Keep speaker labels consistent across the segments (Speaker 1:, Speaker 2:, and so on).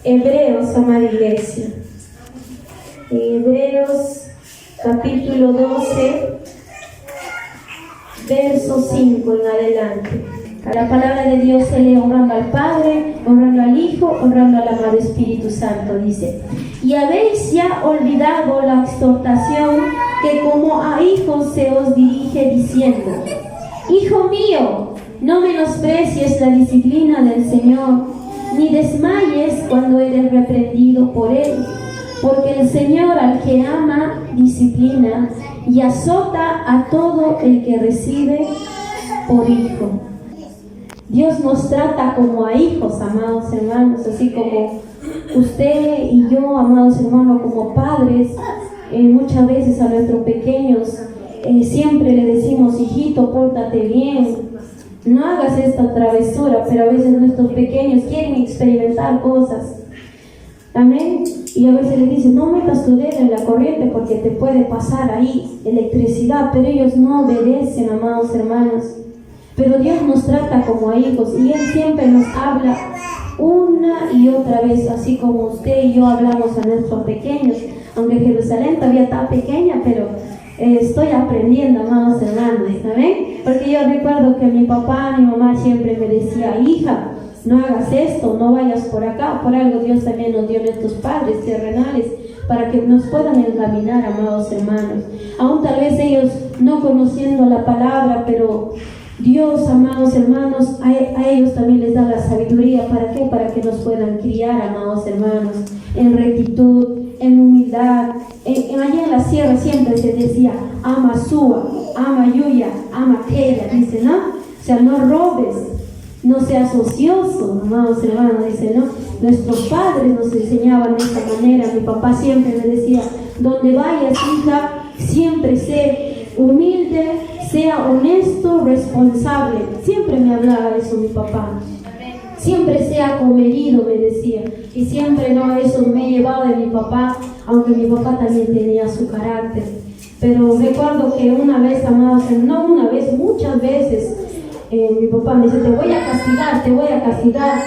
Speaker 1: Hebreos, amada iglesia. Hebreos capítulo 12, verso 5 en adelante. La palabra de Dios se lee honrando al Padre, honrando al Hijo, honrando al amado Espíritu Santo. Dice: y habéis ya olvidado la exhortación que como a hijos se os dirige, diciendo: Hijo mío, no menosprecies la disciplina del Señor, ni desmayes cuando eres reprendido por Él, porque el Señor al que ama disciplina y azota a todo el que recibe por hijo. Dios nos trata como a hijos, amados hermanos, así como usted y yo, amados hermanos, como padres. Muchas veces a nuestros pequeños siempre le decimos: hijito, pórtate bien, no hagas esta travesura, pero a veces nuestros pequeños quieren experimentar cosas. Amén. Y a veces le dicen: no metas tu dedo en la corriente porque te puede pasar ahí electricidad, pero ellos no obedecen, amados hermanos. Pero Dios nos trata como a hijos y Él siempre nos habla una y otra vez, así como usted y yo hablamos a nuestros pequeños. Aunque Jerusalén todavía está pequeña, pero estoy aprendiendo, amados hermanos, ¿saben? Porque yo recuerdo que mi papá, mi mamá siempre me decía: hija, no hagas esto, no vayas por acá. Por algo Dios también nos dio nuestros padres terrenales para que nos puedan encaminar, amados hermanos. Aún tal vez ellos no conociendo la palabra, pero Dios, amados hermanos, a ellos también les da la sabiduría. ¿Para qué? Para que nos puedan criar, amados hermanos, en rectitud, en humildad. Allá en la sierra siempre se decía: ama Sua, ama Yuya, ama aquella, dice, ¿no? O sea, no robes, no seas ocioso, amados hermanos, dice, ¿no? Nuestros padres nos enseñaban de esta manera. Mi papá siempre me decía: donde vayas, hija, siempre sé humilde, sea honesto, responsable. Siempre me hablaba de eso mi papá. Siempre sea comedido, me decía. Y siempre, no, eso me he llevado de mi papá, aunque mi papá también tenía su carácter. Pero recuerdo que una vez, amados, no una vez, muchas veces, mi papá me dice: te voy a castigar, te voy a castigar.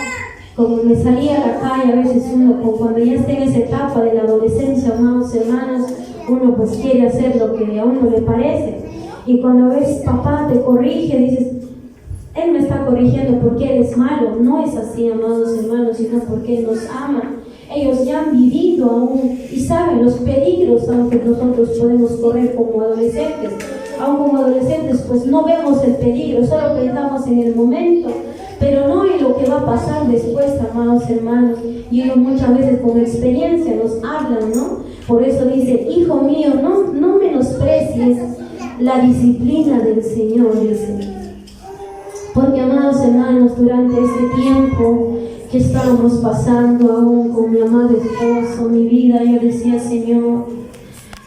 Speaker 1: Como me salía a la calle, a veces uno, cuando ya está en esa etapa de la adolescencia, amados hermanos, uno pues quiere hacer lo que a uno le parece. Y cuando ves papá te corrige, dices: Él me está corrigiendo porque Él es malo. No es así, amados hermanos, sino porque Él nos ama. Ellos ya han vivido aún y saben los peligros, aunque nosotros podemos correr como adolescentes. Aún como adolescentes pues no vemos el peligro, solo pensamos en el momento, pero no en lo que va a pasar después, amados hermanos. Y ellos muchas veces con experiencia nos hablan, ¿no? Por eso dice: hijo mío, no menosprecies la disciplina del Señor, dice. Porque, amados hermanos, durante este tiempo que estábamos pasando aún con mi amado esposo, mi vida, yo decía: Señor,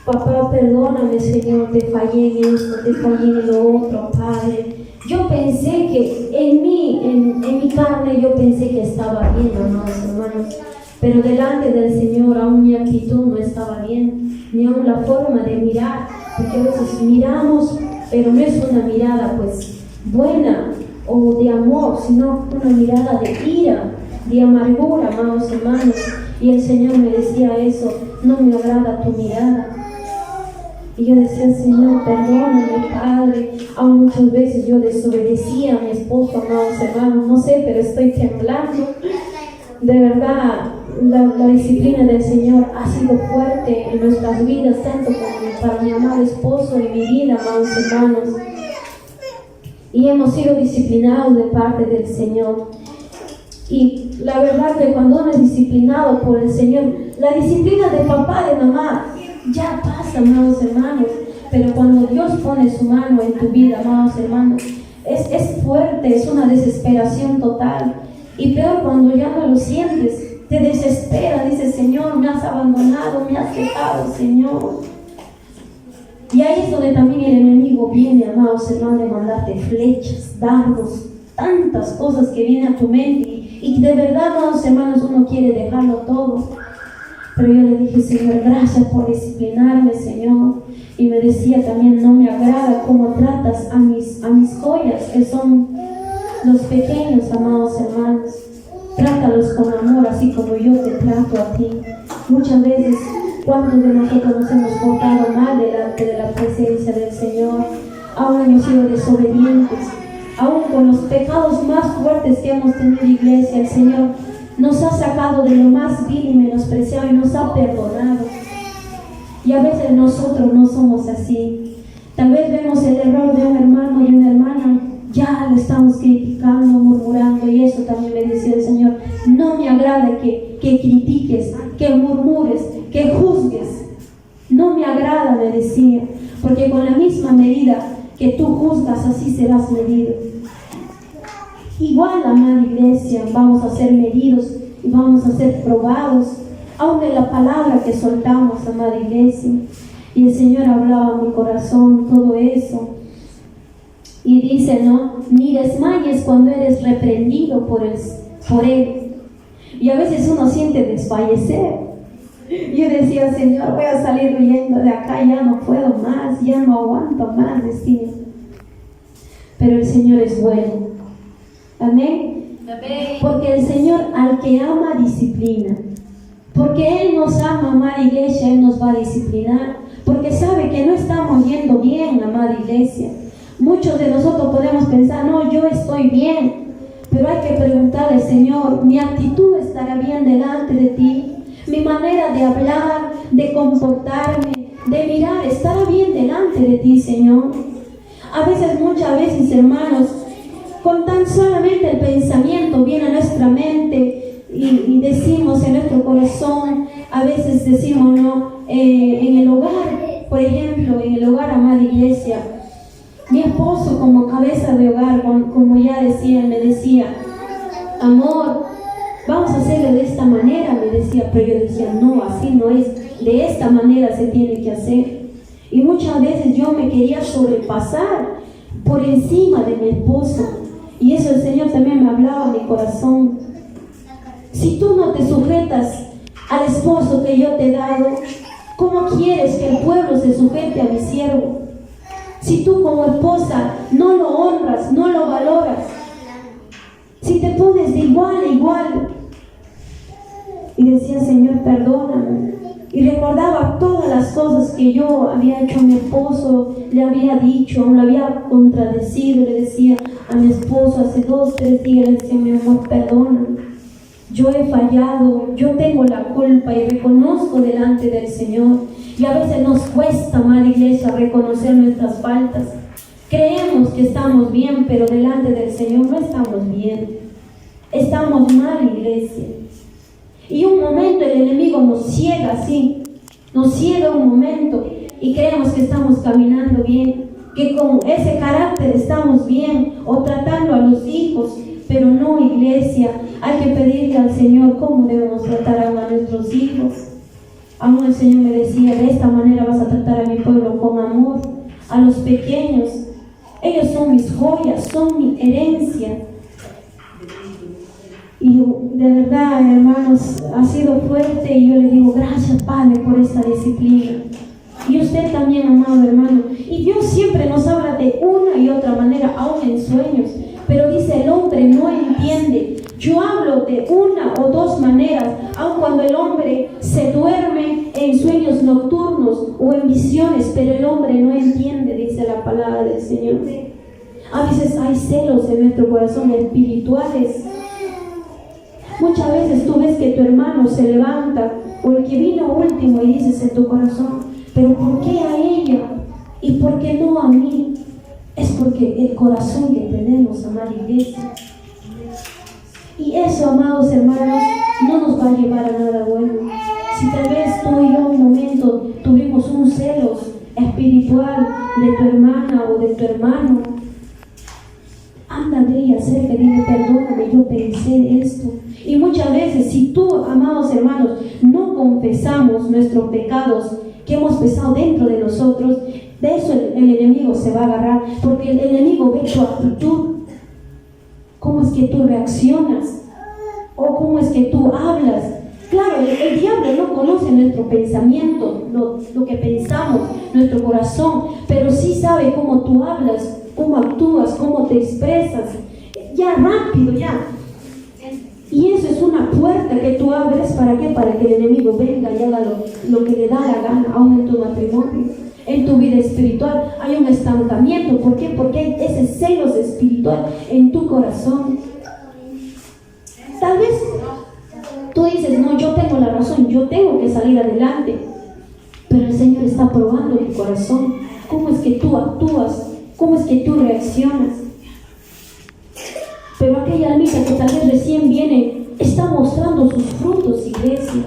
Speaker 1: papá, perdóname, Señor, te fallé en esto, te fallé en lo otro, Padre. Yo pensé que en mi carne, yo pensé que estaba bien, amados hermanos, pero delante del Señor aún mi actitud no estaba bien, ni aún la forma de mirar, porque a veces miramos, pero no es una mirada pues buena o de amor, sino una mirada de ira, de amargura, amados hermanos. Y el Señor me decía eso: no me agrada tu mirada. Y yo decía: Señor, perdóname, Padre. Aún muchas veces yo desobedecía a mi esposo, amados hermanos, no sé, pero estoy temblando. De verdad, la disciplina del Señor ha sido fuerte en nuestras vidas, tanto como para mi amado esposo y mi vida, amados hermanos. Y hemos sido disciplinados de parte del Señor. Y la verdad que cuando uno es disciplinado por el Señor, la disciplina de papá, de mamá, ya pasa, amados hermanos. Pero cuando Dios pone su mano en tu vida, amados hermanos, es fuerte, es una desesperación total. Y peor cuando ya no lo sientes, te desespera, dices: Señor, me has abandonado, me has dejado, Señor. Y ahí es donde también el enemigo viene, amados hermanos, de mandarte flechas, dardos, tantas cosas que vienen a tu mente. Y de verdad, amados hermanos, uno quiere dejarlo todo. Pero yo le dije: Señor, gracias por disciplinarme, Señor. Y me decía también: no me agrada cómo tratas a mis joyas, que son los pequeños, amados hermanos. Trátalos con amor, así como yo te trato a ti. Muchas veces, ¿cuántos de nosotros nos hemos portado mal delante de la presencia del Señor? Aún hemos sido desobedientes. Aún con los pecados más fuertes que hemos tenido, iglesia, el Señor nos ha sacado de lo más vil y menospreciado y nos ha perdonado. Y a veces nosotros no somos así. Tal vez vemos el error de un hermano y una hermana, ya le estamos criticando, murmurando, y eso también me decía el Señor. No me agrada que critiques, que murmures, que juzgues. No me agrada, me decía, porque con la misma medida que tú juzgas, así serás medido. Igual, amada iglesia, vamos a ser medidos y vamos a ser probados, aun de la palabra que soltamos, amada iglesia. Y el Señor hablaba a mi corazón todo eso. Y dice, no, ni desmayes cuando eres reprendido por Él. Y a veces uno siente desfallecer. Yo decía, Señor, voy a salir huyendo de acá, ya no puedo más, ya no aguanto más, decía. Pero el Señor es bueno. Amén. Amén. Porque el Señor al que ama disciplina. Porque Él nos ama, amada iglesia, Él nos va a disciplinar. Porque sabe que no estamos yendo bien, amada iglesia. Muchos de nosotros podemos pensar, no, yo estoy bien. Pero hay que preguntarle, Señor, ¿mi actitud estará bien delante de ti? ¿Mi manera de hablar, de comportarme, de mirar, estará bien delante de ti, Señor? A veces, muchas veces, hermanos, con tan solamente el pensamiento viene a nuestra mente y decimos en nuestro corazón, a veces decimos, no, en el hogar, por ejemplo, en el hogar, amada iglesia, mi esposo como cabeza de hogar, como ya decía, me decía, amor, vamos a hacerlo de esta manera, me decía, pero yo decía, no, así no es, de esta manera se tiene que hacer. Y muchas veces yo me quería sobrepasar por encima de mi esposo, y eso el Señor también me hablaba a mi corazón. Si tú no te sujetas al esposo que yo te he dado, ¿cómo quieres que el pueblo se sujete a mi siervo? Si tú como esposa no lo honras, no lo valoras, si te pones de igual a igual. Y decía, Señor, perdóname. Y recordaba todas las cosas que yo había hecho a mi esposo, le había dicho, lo había contradecido. Le decía a mi esposo hace 2, 3 días, le decía, mi amor, perdóname. Yo he fallado, yo tengo la culpa y reconozco delante del Señor. Y a veces nos cuesta, amada iglesia, reconocer nuestras faltas. Creemos que estamos bien, pero delante del Señor no estamos bien. Estamos mal, iglesia. Y un momento el enemigo nos ciega así. Nos ciega un momento y creemos que estamos caminando bien, que con ese carácter estamos bien, o tratando a los hijos. Pero no, iglesia, hay que pedirle al Señor cómo debemos tratar a nuestros hijos. Aún el Señor me decía, de esta manera vas a tratar a mi pueblo con amor, a los pequeños. Ellos son mis joyas, son mi herencia. Y de verdad, hermanos, ha sido fuerte, y yo le digo, gracias, Padre, por esta disciplina. Y usted también, amado hermano. Y Dios siempre nos habla de una y otra manera, aún en sueños. Pero dice, el hombre no entiende. Yo hablo de una o dos maneras, aun cuando el hombre se duerme en sueños nocturnos o en visiones, pero el hombre no entiende, dice la palabra del Señor. A veces hay celos en nuestro corazón espirituales. Muchas veces tú ves que tu hermano se levanta, o el que vino último, y dices en tu corazón, pero ¿por qué a ella? ¿Y por qué no a mí? Es porque el corazón que tenemos, amada iglesia. Y eso, amados hermanos, no nos va a llevar a nada bueno. Si tal vez tú y yo un momento tuvimos un celos espiritual de tu hermana o de tu hermano, anda, ve y acércate, dile, perdóname, yo pensé esto. Y muchas veces, si tú, amados hermanos, no confesamos nuestros pecados que hemos pesado dentro de nosotros, de eso el enemigo se va a agarrar, porque el enemigo ve tu actitud, cómo es que tú reaccionas, o cómo es que tú hablas. Claro, el diablo no conoce nuestro pensamiento, lo que pensamos, nuestro corazón, pero sí sabe cómo tú hablas, cómo actúas, cómo te expresas. Ya rápido, ya Y eso es una puerta que tú abres, ¿para qué? Para que el enemigo venga y haga lo que le da la gana, aún en tu matrimonio, en tu vida espiritual. Hay un estancamiento. ¿Por qué? Porque hay ese celos espiritual en tu corazón. Tal vez tú dices, no, yo tengo la razón, yo tengo que salir adelante. Pero el Señor está probando tu corazón. ¿Cómo es que tú actúas? ¿Cómo es que tú reaccionas? Pero aquella almita que tal vez recién viene está mostrando sus frutos, iglesia.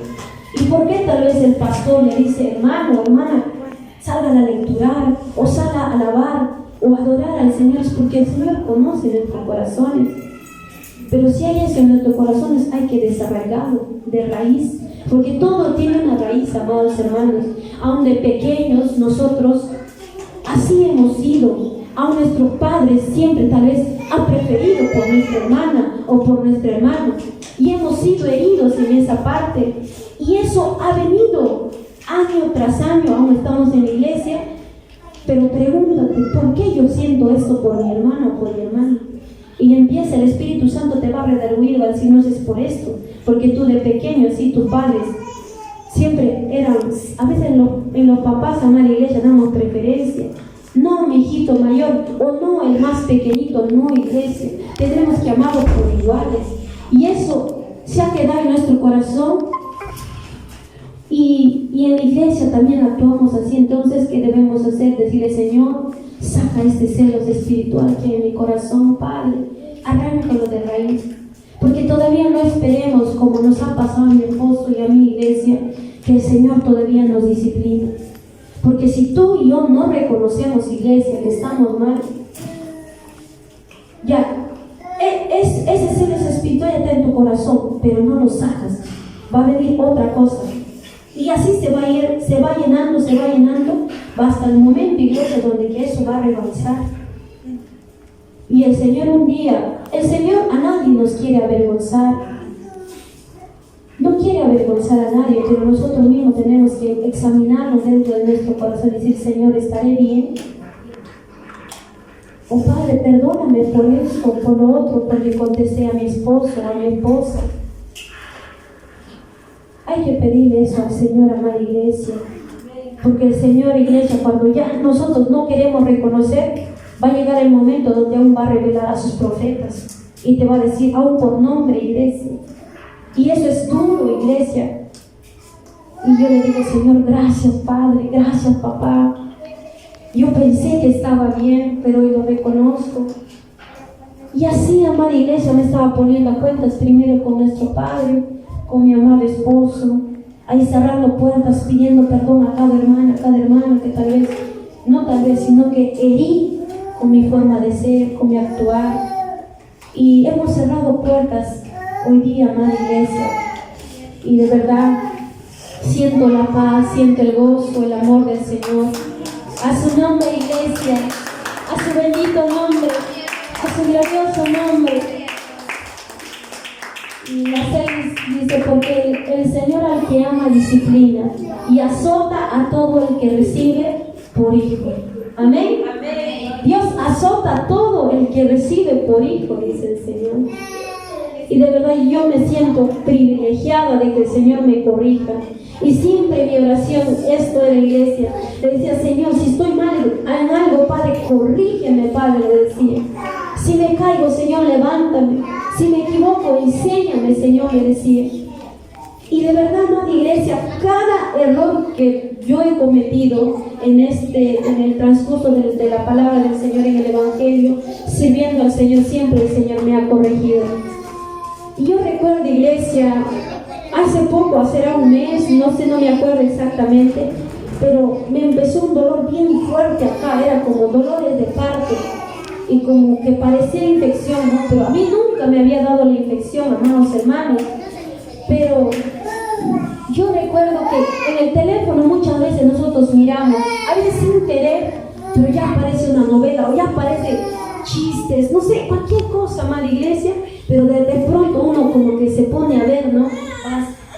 Speaker 1: ¿Y por qué tal vez el pastor le dice, hermano, hermana, salgan a lecturar, o salga a alabar, o adorar al Señor? Es porque el Señor conoce nuestros corazones. Pero si hay eso en nuestros corazones, hay que desarraigarlo de raíz, porque todo tiene una raíz, amados hermanos. Aún de pequeños nosotros así hemos sido. Aún nuestros padres siempre tal vez han preferido por nuestra hermana o por nuestro hermano, y hemos sido heridos en esa parte, y eso ha venido año tras año. Aún estamos en la iglesia, pero pregúntate, ¿por qué yo siento esto por mi hermano o por mi hermana? Y empieza, el Espíritu Santo te va a redarguir, va a decir, no es por esto, porque tú de pequeño, así tus padres siempre eran, a veces en los papás, a una iglesia damos preferencia. No, mi hijito mayor, o no, el más pequeñito, no, iglesia. Tendremos que amarlos por iguales. Y eso se ha quedado en nuestro corazón. Y en la iglesia también actuamos así. Entonces, ¿qué debemos hacer? Decirle, Señor, saca este celos espiritual que hay en mi corazón, Padre. Arráncalo de raíz. Porque todavía no esperemos, como nos ha pasado a mi esposo y a mi iglesia, que el Señor todavía nos disciplina. Porque si tú y yo no reconocemos, iglesia, que estamos mal, ya, ese celos espiritual ya está en tu corazón, pero no lo sacas, va a venir otra cosa. Y así se va a ir, se va llenando, va hasta el momento, iglesia, donde que eso va a rebalsar. Y el Señor un día, el Señor a nadie nos quiere avergonzar. No quiere avergonzar a nadie, pero nosotros mismos tenemos que examinarnos dentro de nuestro corazón y decir, Señor, ¿estaré bien? Oh Padre, perdóname por esto, por lo otro, porque contesté a mi esposo, a mi esposa. Hay que pedirle eso al Señor, amada iglesia, porque el Señor, iglesia, cuando ya nosotros no queremos reconocer, va a llegar el momento donde aún va a revelar a sus profetas y te va a decir, aún por nombre, iglesia. Y eso es duro, iglesia. Y yo le digo, Señor, gracias, Padre, gracias, papá. Yo pensé que estaba bien, pero hoy lo reconozco. Y así, amada iglesia, me estaba poniendo a cuentas primero con nuestro Padre, con mi amado esposo, ahí cerrando puertas, pidiendo perdón a cada hermana que tal vez, sino que herí con mi forma de ser, con mi actuar. Y hemos cerrado puertas hoy día, amada iglesia, y de verdad siento la paz, siento el gozo, el amor del Señor. A su nombre, iglesia, a su bendito nombre, a su glorioso nombre. Y la 6 dice, porque el Señor al que ama disciplina y azota a todo el que recibe por hijo. Amén. Amén. Dios azota a todo el que recibe por hijo, dice el Señor. Y de verdad yo me siento privilegiada de que el Señor me corrija. Y siempre mi oración, esto en la iglesia, le decía, Señor, si estoy mal en algo, Padre, corrígeme, Padre, le decía. Si me caigo, Señor, levántame. Si me equivoco, enséñame, Señor, le decía. Y de verdad, no, iglesia, cada error que yo he cometido en el transcurso de la palabra del Señor en el Evangelio, sirviendo al Señor, siempre el Señor me ha corregido. Y yo recuerdo, iglesia, hace poco, hace un mes, no me acuerdo exactamente, pero me empezó un dolor bien fuerte acá, era como dolores de parto, y como que parecía infección, ¿no? Pero a mí nunca me había dado la infección, hermanos, pero yo recuerdo que en el teléfono muchas veces nosotros miramos, a veces sin querer, pero ya aparece una novela, o ya aparece chistes, no sé, cualquier cosa, amada iglesia, pero de pronto uno como que se pone a ver, ¿no?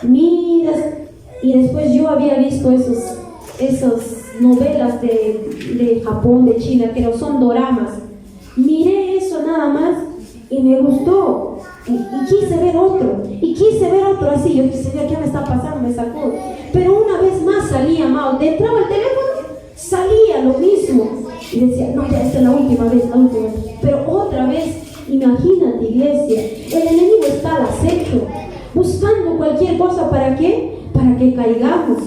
Speaker 1: Miras, y después yo había visto esas novelas de Japón, de China, que son doramas. Miré eso nada más y me gustó.
Speaker 2: Y quise ver otro, así. Yo dije, Señor, ¿qué me está pasando? Me sacó. Pero una vez más salía, amado. Entraba el teléfono, salía lo mismo. Y decía, no, ya esta es la última vez. Pero otra vez, imagínate, iglesia, el enemigo está al acecho, buscando cualquier cosa. ¿Para qué? Para que caigamos.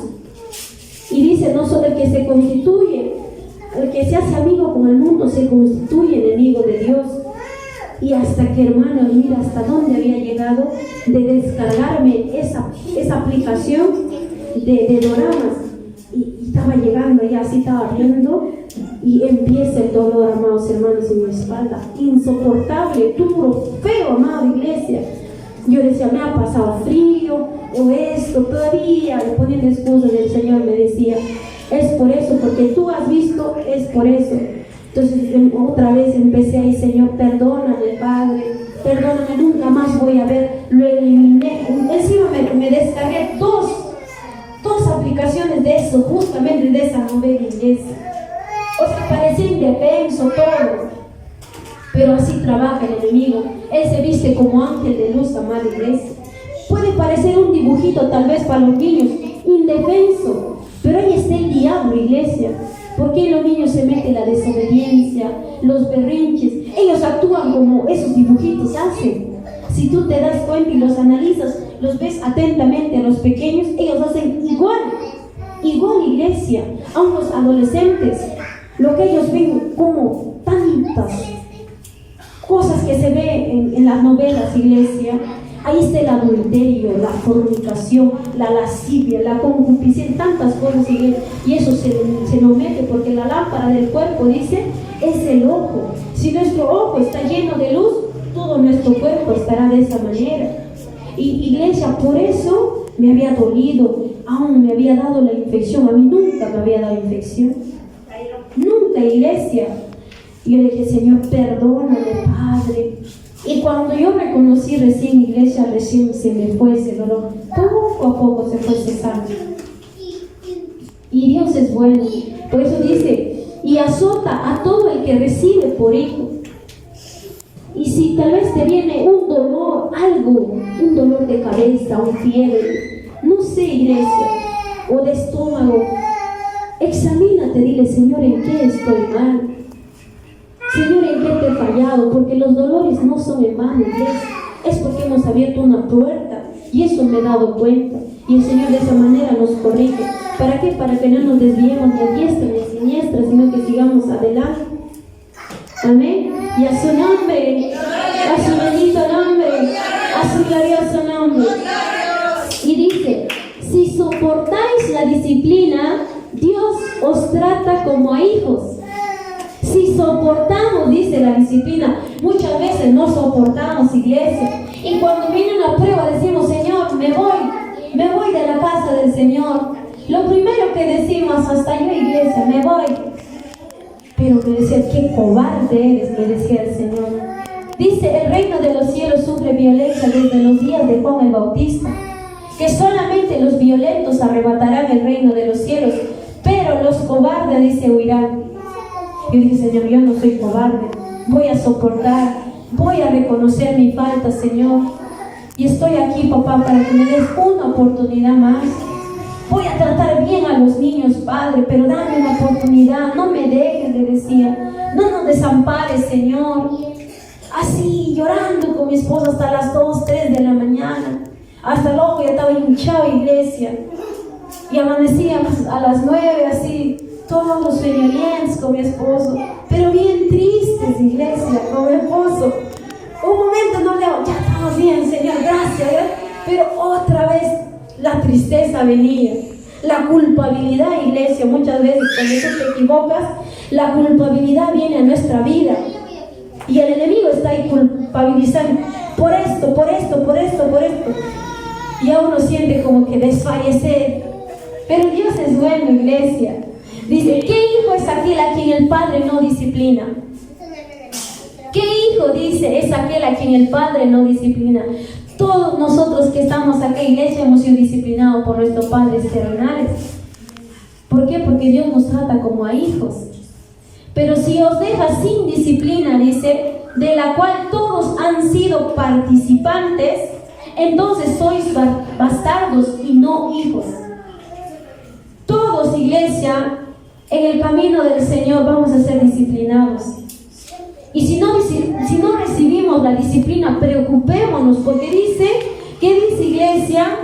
Speaker 2: Y dice, no solo el que se constituye, el que se hace amigo con el mundo, se constituye enemigo de Dios. Y hasta que, hermano, mira hasta dónde había llegado de descargarme esa aplicación de doramas. Y estaba llegando, ya así estaba viendo, y empieza el dolor, amados hermanos, en mi espalda. Insoportable, duro, feo, amada iglesia. Yo decía, me ha pasado frío, o esto, todavía, le ponían excusas. El Señor me decía, es por eso, porque tú has visto, es por eso. Entonces otra vez empecé ahí, Señor, perdóname, Padre, perdóname, nunca más voy a ver. Lo eliminé. Encima me descargué dos aplicaciones de eso, justamente de esa novela iglesia. O sea, parecía indefenso todo. Pero así trabaja el enemigo. Él se viste como ángel de luz, amada iglesia. Puede parecer un dibujito tal vez para los niños, indefenso, pero ahí está el diablo, iglesia. ¿Por qué los niños se meten la desobediencia, los berrinches? Ellos actúan como esos dibujitos hacen. Si tú te das cuenta y los analizas, los ves atentamente a los pequeños, ellos hacen igual, iglesia, a unos adolescentes. Lo que ellos ven como tantas cosas que se ve en las novelas, iglesia. Ahí está el adulterio, la fornicación, la lascivia, la concupiscencia, tantas cosas, y eso se nos mete, porque la lámpara del cuerpo, dice, es el ojo. Si nuestro ojo está lleno de luz, todo nuestro cuerpo estará de esa manera. Y iglesia, por eso me había dolido, aún me había dado la infección. A mí nunca me había dado infección, nunca, iglesia. Y yo le dije, Señor, perdóname, Padre. Y cuando yo reconocí recién, iglesia, recién se me fue ese dolor. Poco a poco se fue cesando. Y Dios es bueno. Por eso dice, y azota a todo el que recibe por hijo. Y si tal vez te viene un dolor, un dolor de cabeza, un fiebre, no sé, iglesia, o de estómago, examínate, dile, Señor, ¿en qué estoy mal? Señor, ¿en qué te he fallado? Porque los dolores no son en vano, iglesia. Es porque hemos abierto una puerta, y eso me he dado cuenta. Y el Señor de esa manera nos corrige. ¿Para qué? Para que no nos desviemos ni a diestra ni a siniestra, sino que sigamos adelante. Amén. Y a su nombre, a su bendito nombre, a su glorioso nombre. Y dice, si soportáis la disciplina, Dios os trata como a hijos. Si soportamos, dice la disciplina, muchas veces no soportamos, iglesia. Y cuando viene una prueba decimos, Señor, me voy de la casa del Señor. Lo primero que decimos, hasta yo, iglesia, me voy. Pero me decía, qué cobarde eres, me decía el Señor. Dice, el reino de los cielos sufre violencia desde los días de Juan el Bautista, que solamente los violentos arrebatarán el reino de los cielos, pero los cobardes, dice, huirán. Yo dije, Señor, yo no soy cobarde, voy a soportar, voy a reconocer mi falta, Señor. Y estoy aquí, papá, para que me des una oportunidad más. Voy a tratar bien a los niños, Padre, pero dame una oportunidad, no me dejes, le decía. No nos desampares, Señor. Así, llorando con mi esposo hasta las 2, 3 de la mañana. Hasta el ojo ya estaba hinchado, iglesia. Y amanecíamos a las 9, así, todos sueñolientes con mi esposo, pero bien tristes, iglesia, con mi esposo. Un momento no le hago, ya estamos bien, Señor, gracias, ¿eh? Pero otra vez la tristeza venía, la culpabilidad, iglesia. Muchas veces cuando tú te equivocas, la culpabilidad viene a nuestra vida y el enemigo está ahí culpabilizando por esto, por esto, por esto, por esto, y a uno siente como que desfallecer. Pero Dios es bueno, iglesia. Dice, ¿qué hijo es aquel a quien el Padre no disciplina? ¿Qué hijo, dice, es aquel a quien el Padre no disciplina? Todos nosotros que estamos acá, iglesia, hemos sido disciplinados por nuestros padres terrenales. ¿Por qué? Porque Dios nos trata como a hijos. Pero si os deja sin disciplina, dice, de la cual todos han sido participantes, entonces sois bastardos y no hijos. Todos, iglesia, en el camino del Señor vamos a ser disciplinados. Y si no recibimos la disciplina, preocupémonos, porque dice, ¿qué dice, iglesia?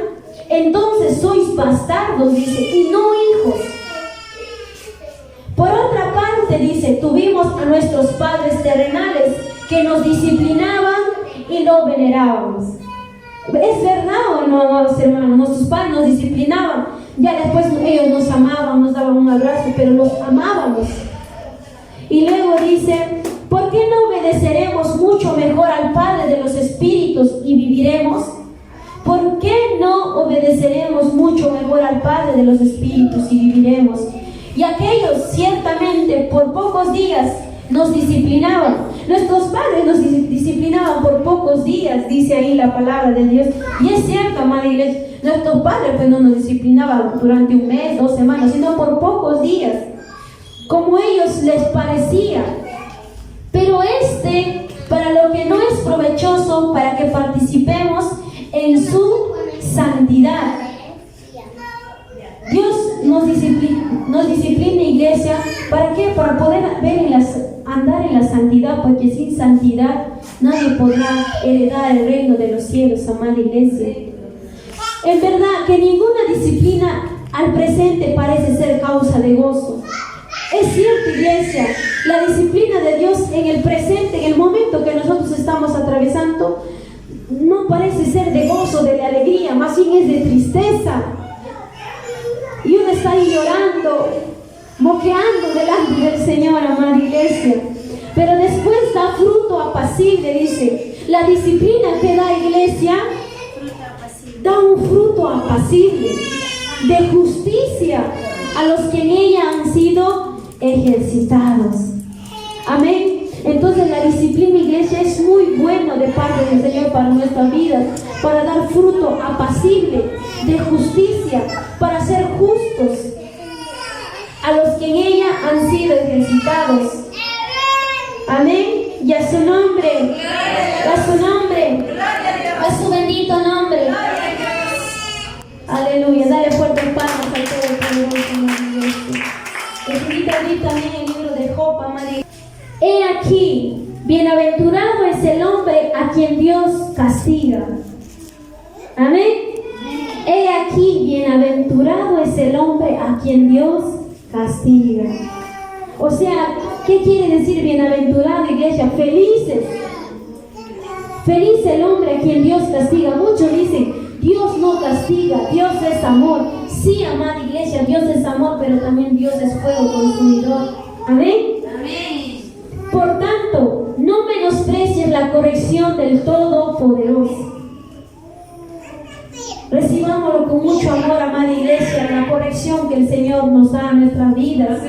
Speaker 2: Entonces sois bastardos, dice, y no hijos. Por otra parte, dice, tuvimos a nuestros padres terrenales que nos disciplinaban y lo venerábamos. ¿Es verdad o no, amados hermanos? Nuestros padres nos disciplinaban, ya después ellos nos amaban, nos daban un abrazo, pero los amábamos. Y luego dice, ¿por qué no obedeceremos mucho mejor al Padre de los Espíritus y viviremos? ¿Por qué no obedeceremos mucho mejor al Padre de los Espíritus y viviremos? Y aquellos ciertamente por pocos días nos disciplinaban. Nuestros padres nos disciplinaban por pocos días, dice ahí la palabra de Dios. Y es cierto, amada iglesia, nuestros padres pues no nos disciplinaban durante un mes, 2 semanas, sino por pocos días, como ellos les parecía. Pero para lo que no es provechoso, para que participemos en su santidad. Dios nos disciplina, iglesia, ¿para qué? Para poder andar en la santidad, porque sin santidad nadie podrá heredar el reino de los cielos, amada iglesia. Es verdad que ninguna disciplina al presente parece ser causa de gozo. Es cierto, iglesia, la disciplina de Dios en el presente, en el momento que nosotros estamos atravesando, no parece ser de gozo, de alegría, más bien es de tristeza. Y uno está ahí llorando, moqueando delante del Señor, amada iglesia. Pero después da fruto apacible, dice. La disciplina que da, iglesia, da un fruto apacible de justicia a los que en ella han sido ejercitados. Amén. Entonces la disciplina, iglesia, es muy bueno de parte del Señor para nuestras vidas, para dar fruto apacible de justicia, para ser justos a los que en ella han sido ejercitados. Amén. Y a su nombre, a su nombre, a su bendito nombre. Aleluya. Dale fuertes palmas al Todopoderoso. Escrito allí también el libro de Job, amada. He aquí, bienaventurado es el hombre a quien Dios castiga. Amén. He aquí, bienaventurado es el hombre a quien Dios castiga. O sea, ¿qué quiere decir bienaventurado, iglesia? Felices. Feliz el hombre a quien Dios castiga. Muchos dicen, Dios no castiga, Dios es amor. Sí, amada iglesia, Dios es amor, pero también Dios es fuego consumidor. Amén. Amén. Por tanto, no menosprecies la corrección del Todopoderoso. Recibámoslo con mucho amor, amada iglesia, la corrección que el Señor nos da en nuestras vidas.